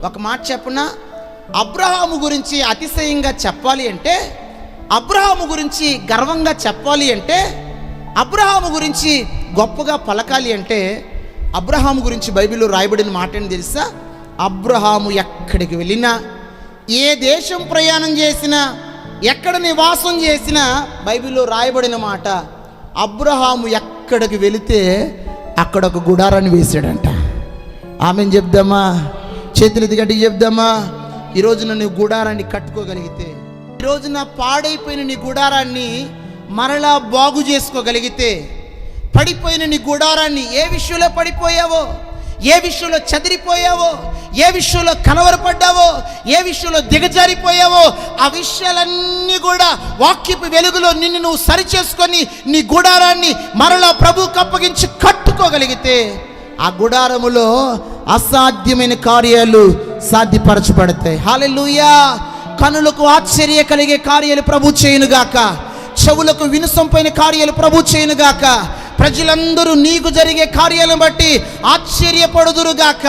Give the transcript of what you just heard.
ఒక మాట చెప్పునా, అబ్రహాము గురించి అతిశయంగా చెప్పాలి అంటే, అబ్రహాము గురించి గర్వంగా చెప్పాలి అంటే, అబ్రహాము గురించి గొప్పగా పలకాలి అంటే, అబ్రహాము గురించి బైబిల్లో రాయబడిన మాట ఏంటి తెలుసా? అబ్రహాము ఎక్కడికి వెళ్ళినా, ఏ దేశం ప్రయాణం చేసినా, ఎక్కడ నివాసం చేసినా బైబిల్లో రాయబడిన మాట, అబ్రహాము ఎక్కడికి వెళితే అక్కడ ఒక గుడారాన్ని వేసాడంట. ఆమెను చెప్దామా? చేతులు గట్టిగా చెప్దామా? ఈరోజున నీ గుడారాన్ని కట్టుకోగలిగితే, ఈరోజున పాడైపోయిన నీ గుడారాన్ని మరలా బాగు చేసుకోగలిగితే, పడిపోయిన నీ గుడారాన్ని, ఏ విషయంలో పడిపోయావో, ఏ విషయంలో చెదిరిపోయావో, ఏ విషయంలో కలవరపడ్డావో, ఏ విషయంలో దిగజారిపోయావో, ఆ విషయాలన్నీ కూడా వాక్యపు వెలుగులో నిన్ను నువ్వు సరిచేసుకొని నీ గుడారాన్ని మరలా ప్రభువుకు అప్పగించి కట్టుకోగలిగితే, ఆ గుడారములో అసాధ్యమైన కార్యాలు సాధ్యపరచబడతాయి. హల్లెలూయా! కనులకు ఆశ్చర్య కలిగే కార్యాలు ప్రభు చేయునుగాక, చెవులకు వినసొంపైన కార్యాలు ప్రభు చేయునుగాక, ప్రజలందరూ నీకు జరిగే కార్యాలను బట్టి ఆశ్చర్యపడుదురుగాక.